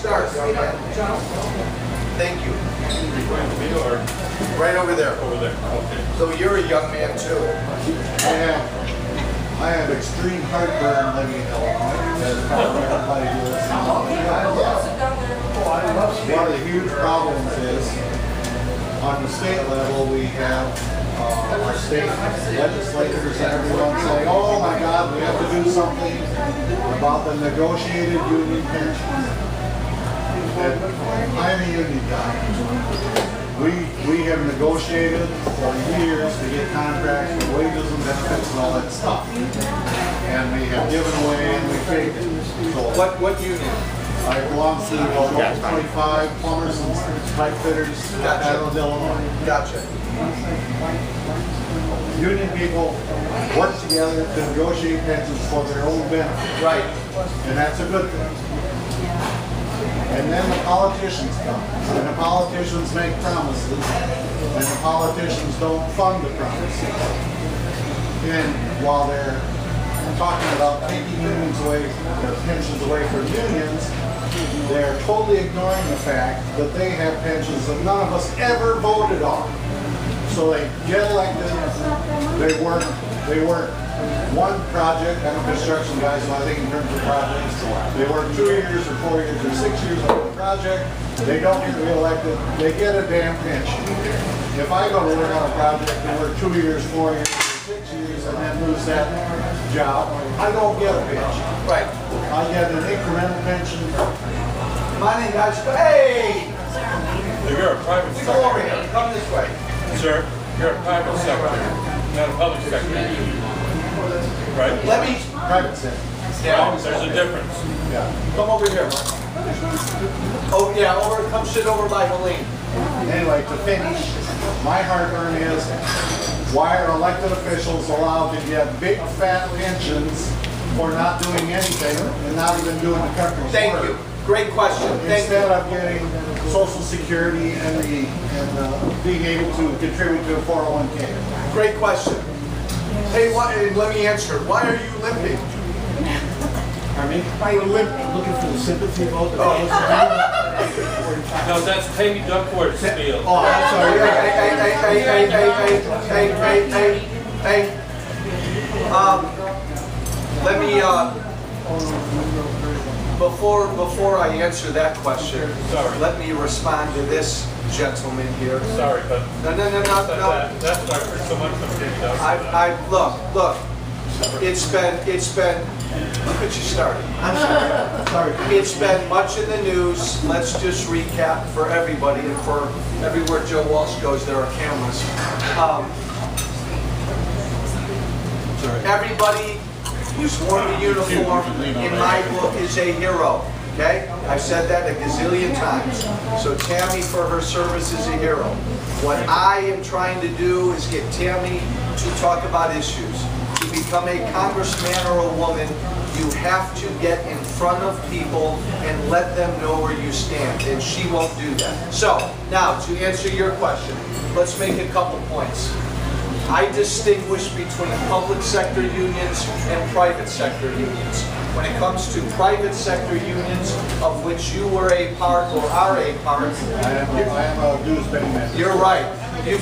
start, young man. Thank you. Right over there. Over there, okay. So you're a young man too. I have extreme heartburn living in Illinois. That's probably everybody who listens. One of the huge problems is, on the state level, we have our state legislators and everyone saying, oh my God, we have to do something about the negotiated union pensions. And I'm a union guy. We have negotiated for years to get contracts for wages and benefits and all that stuff. And we have given away and we faked it. So What union? I belong to Local 25 Plumbers and Pipe Fitters in Adams, Illinois. Gotcha. Union people work together to negotiate pensions for their own benefit. Right. And that's a good thing. And then the politicians come, and the politicians make promises, and the politicians don't fund the promises. And while they're talking about taking unions away, or pensions away from unions, they're totally ignoring the fact that they have pensions that none of us ever voted on. So they get elected, they work one project. I'm a construction guy, so I think in terms of projects, they work 2 years or 4 years or 6 years on a project, they don't get reelected, they get a damn pension. If I go to work on a project and work 2 years, 4 years, or 6 years, and then lose that job, I don't get a pension. Right. I get an incremental pension. My name is, hey! You're a private Come over sector. here, come this way. Sir, you're a private sector, not a public sector. Right? Let me, Private sector. yeah, There's a difference. Yeah. come over here. Oh, yeah, come sit over by Helene. Anyway, to finish, my heartburn is, why are elected officials allowed to get big fat pensions for not doing anything and not even doing the country's Thank work? you. Great question. Thank you. Instead of getting Social Security and being able to contribute to a 401k. Great question. Hey, let me answer. Why are you limping? Pardon me? You're limping. Looking for the sympathy vote that Oh. No, that's Tammy Duckworth's spiel. Oh, I'm sorry. Hey. Let me, before I answer that question, Sorry. let me respond to this gentleman here. Sorry, but No. that's why I heard so much from Tammy Duckworth. Look. It's been, look at you started. I'm sorry. It's been much in the news. Let's just recap for everybody, and for everywhere Joe Walsh goes, there are cameras. Everybody who's worn the uniform, in my book, is a hero. Okay? I've said that a gazillion times. So Tammy, for her service, is a hero. What I am trying to do is get Tammy to talk about issues. To become a congressman or a woman, you have to get in front of people and let them know where you stand, and she won't do that. So, now, to answer your question, let's make a couple points. I distinguish between public sector unions and private sector unions. When it comes to private sector unions, of which you were a part or are a part, I am a dues paying man. you're right. You've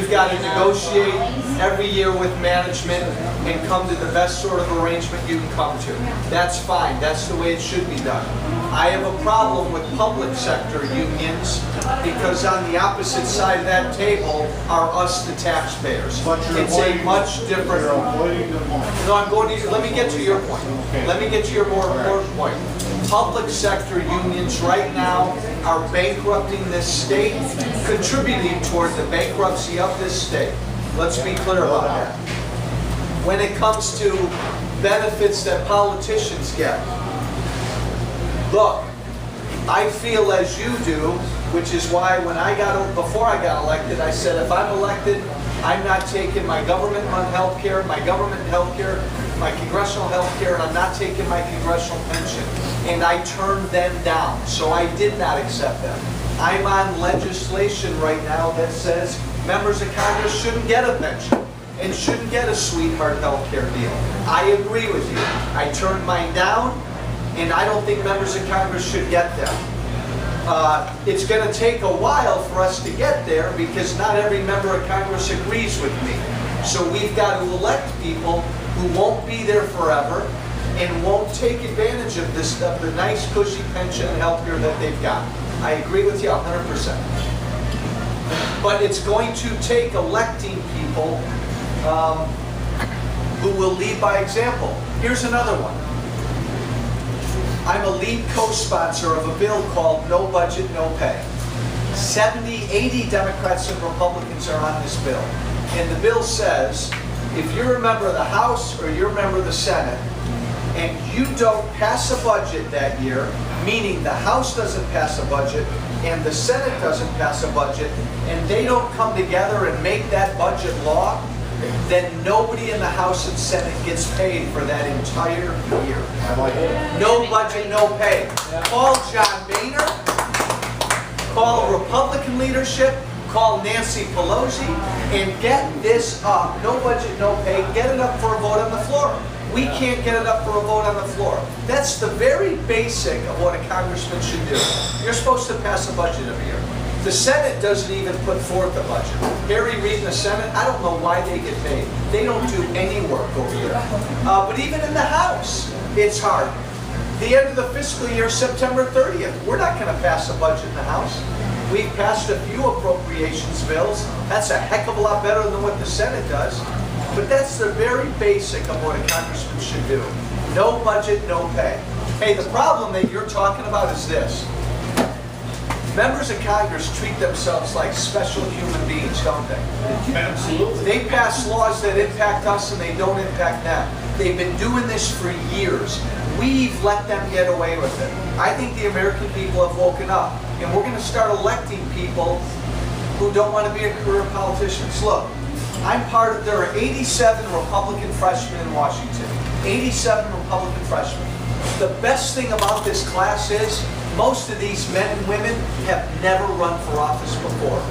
got to negotiate every year with management and come to the best sort of arrangement you can come to. That's fine. That's the way it should be done. I have a problem with public sector unions because on the opposite side of that table are us, the taxpayers. It's a much different. No, I'm going to. Let me get to your point. Let me get to your more important point. Public sector unions right now are bankrupting this state, contributing toward the bankruptcy of this state. Let's be clear about that. When it comes to benefits that politicians get, look, I feel as you do, which is why when before I got elected, I said if I'm elected, I'm not taking my government health care, my congressional health care, and I'm not taking my congressional pension. And I turned them down, so I did not accept them. I'm on legislation right now that says members of Congress shouldn't get a pension and shouldn't get a sweetheart health care deal. I agree with you. I turned mine down, and I don't think members of Congress should get them. It's going to take a while for us to get there because not every member of Congress agrees with me. So we've got to elect people who won't be there forever and won't take advantage of this stuff, the nice cushy pension and health care that they've got. I agree with you 100%. But it's going to take electing people who will lead by example. Here's another one. I'm a lead co-sponsor of a bill called No Budget, No Pay. 70, 80 Democrats and Republicans are on this bill. And the bill says, if you're a member of the House or you're a member of the Senate, and you don't pass a budget that year, meaning the House doesn't pass a budget and the Senate doesn't pass a budget, and they don't come together and make that budget law, then nobody in the House and Senate gets paid for that entire year. I like it. No budget, no pay. Call John Boehner, call Republican leadership, call Nancy Pelosi, and get this up. No budget, no pay. Get it up for a vote on the floor. We can't get it up for a vote on the floor. That's the very basic of what a congressman should do. You're supposed to pass a budget every year. The Senate doesn't even put forth a budget. Harry Reid in the Senate, I don't know why they get paid. They don't do any work over here. But even in the House, it's hard. The end of the fiscal year, September 30th, we're not going to pass a budget in the House. We've passed a few appropriations bills. That's a heck of a lot better than what the Senate does. But that's the very basic of what a congressman should do. No budget, no pay. Hey, the problem that you're talking about is this. Members of Congress treat themselves like special human beings, don't they? Absolutely. They pass laws that impact us and they don't impact them. They've been doing this for years. We've let them get away with it. I think the American people have woken up, and we're going to start electing people who don't want to be career politicians. Look, there are 87 Republican freshmen in Washington. 87 Republican freshmen. The best thing about this class is most of these men and women have never run for office before.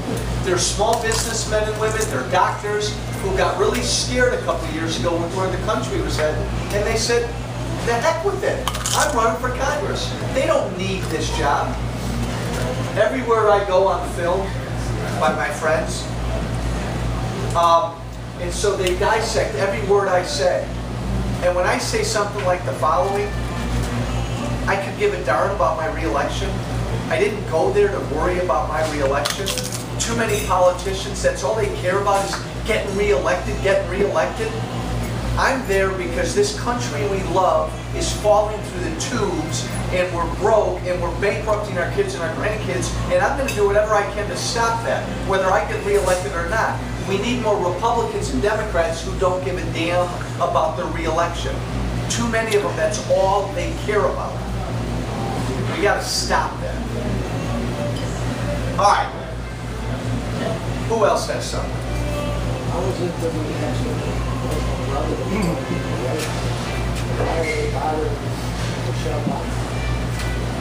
They're small business men and women, they're doctors who got really scared a couple of years ago with where the country was headed, and they said, the heck with it, I'm running for Congress. They don't need this job. Everywhere I go on film by my friends, and so they dissect every word I say. And when I say something like the following, I could give a darn about my re-election. I didn't go there to worry about my re-election. Too many politicians, that's all they care about is getting re-elected, getting re-elected. I'm there because this country we love is falling through the tubes, and we're broke, and we're bankrupting our kids and our grandkids, and I'm going to do whatever I can to stop that, whether I get re-elected or not. We need more Republicans and Democrats who don't give a damn about their re-election. Too many of them, that's all they care about. We got to stop that. All right. Who else has something? How is it that we have so many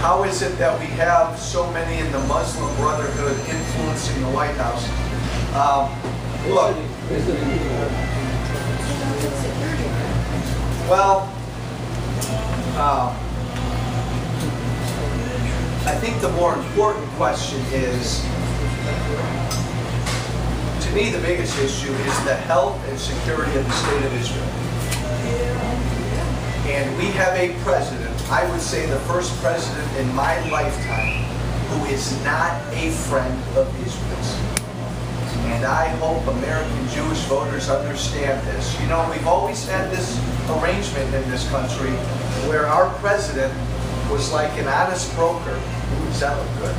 How is it that we have so many in the Muslim Brotherhood influencing the White House? Look, well, I think the more important question is, to me, the biggest issue is the health and security of the state of Israel. And we have a president, I would say the first president in my lifetime, who is not a friend of Israel's. And I hope American Jewish voters understand this. You know, we've always had this arrangement in this country where our president was like an honest broker. Ooh, does that look good?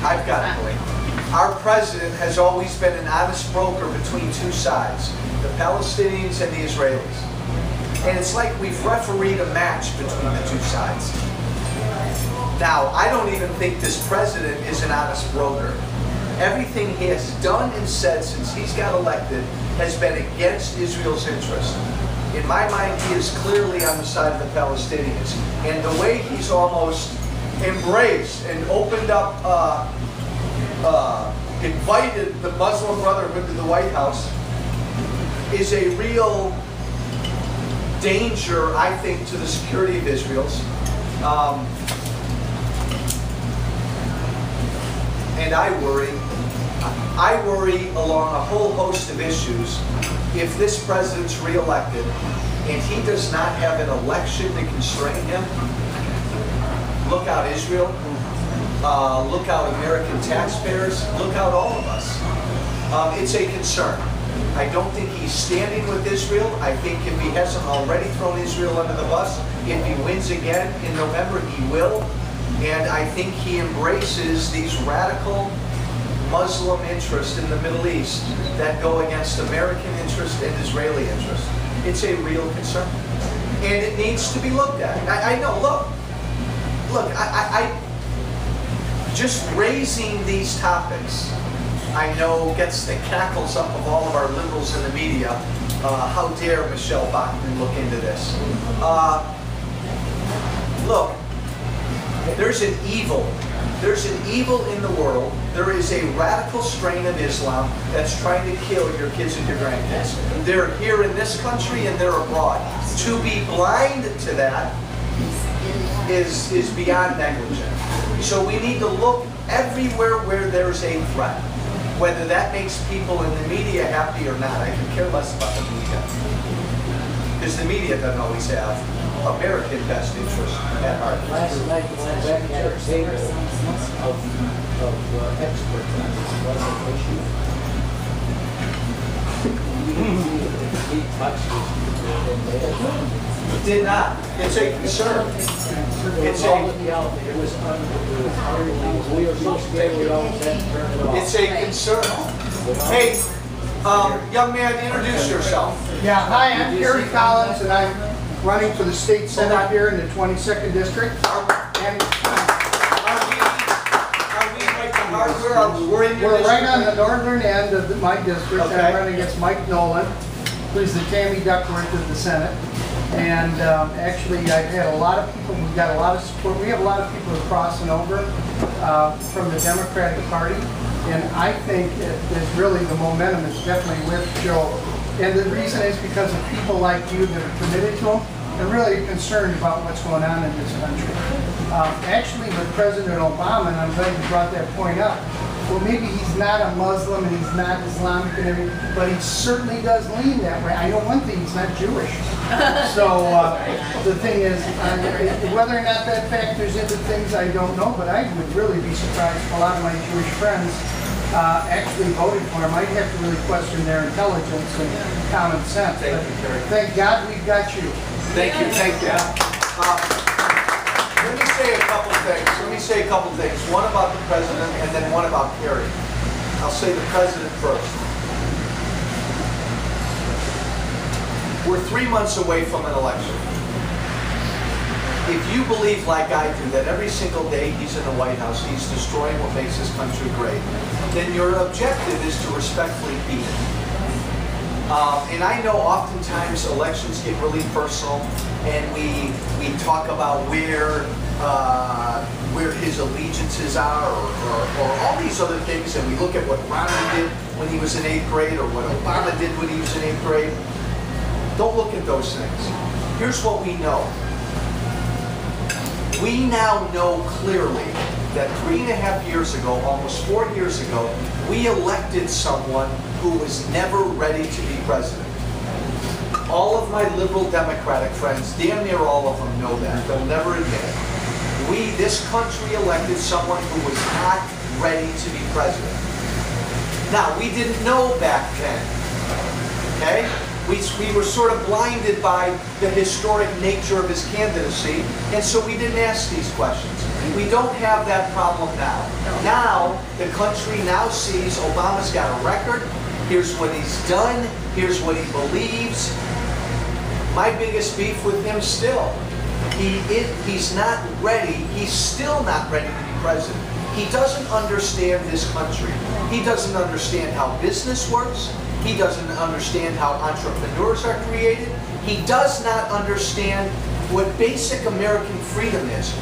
I've got it, Blake. Our president has always been an honest broker between two sides, the Palestinians and the Israelis. And it's like we've refereed a match between the two sides. Now, I don't even think this president is an honest broker. Everything he has done and said since he's got elected has been against Israel's interest. In my mind, he is clearly on the side of the Palestinians. And the way he's almost embraced and opened up, invited the Muslim Brotherhood to the White House is a real danger, I think, to the security of Israel's. And I worry along a whole host of issues. If this president's reelected and he does not have an election to constrain him, look out Israel, look out American taxpayers, look out all of us. It's a concern. I don't think he's standing with Israel. I think if he hasn't already thrown Israel under the bus, if he wins again in November, he will. And I think he embraces these radical Muslim interests in the Middle East that go against American interest and Israeli interest. It's a real concern. And it needs to be looked at. I know, look, I just raising these topics, I know gets the cackles up of all of our liberals in the media. How dare Michelle Bachmann look into this? Look, there's an evil in the world. There is a radical strain of Islam that's trying to kill your kids and your grandkids. They're here in this country and they're abroad. To be blind to that is beyond negligent. So we need to look everywhere where there's a threat. Whether that makes people in the media happy or not, I can care less about the media. Because the media doesn't always have American best interest at heart. Last night, we went back at a table of experts on this wasn't issue. He touched It did not. It's a concern. It's a concern. Hey, young man, introduce yourself. Yeah, hi, I'm Gary Collins, and I'm running for the state senate here in the 22nd district. And Are we like the hardware? We're in your we're right district? on the northern end of my district. Okay. I'm running against Mike Nolan, who's the Tammy Duckworth of the Senate. And actually, I've had a lot of people, we've got a lot of support. We have a lot of people who are crossing over from the Democratic Party. And I think it's really, the momentum is definitely with Joe. And the reason is because of people like you that are committed to him and really concerned about what's going on in this country. Actually, with President Obama, and I'm glad you brought that point up, well, maybe he's not a Muslim and he's not Islamic and everything, but he certainly does lean that way. I know one thing, he's not Jewish. So the thing is, whether or not that factors into things, I don't know, but I would really be surprised if a lot of my Jewish friends actually voted for him. I'd have to really question their intelligence and common sense. But thank God we've got you. Thank you, thank you. Let me say a couple things. One about the president and then one about Kerry. I'll say the president first. We're 3 months away from an election. If you believe, like I do, that every single day he's in the White House, he's destroying what makes this country great, then your objective is to respectfully beat it. And I know oftentimes elections get really personal, and we talk about where his allegiances are, or all these other things, and we look at what Romney did when he was in 8th grade, or what Obama did when he was in 8th grade. Don't look at those things. Here's what we know. We now know clearly that 3.5 years ago, almost 4 years ago, we elected someone who was never ready to be president. All of my liberal Democratic friends, damn near all of them know that. They'll never admit it. This country elected someone who was not ready to be president. Now, we didn't know back then, okay? We were sort of blinded by the historic nature of his candidacy, and so we didn't ask these questions. We don't have that problem now. Now, the country now sees Obama's got a record. Here's what he's done. Here's what he believes. My biggest beef with him still, he's not ready. He's still not ready to be president. He doesn't understand this country. He doesn't understand how business works. He doesn't understand how entrepreneurs are created. He does not understand what basic American freedom is.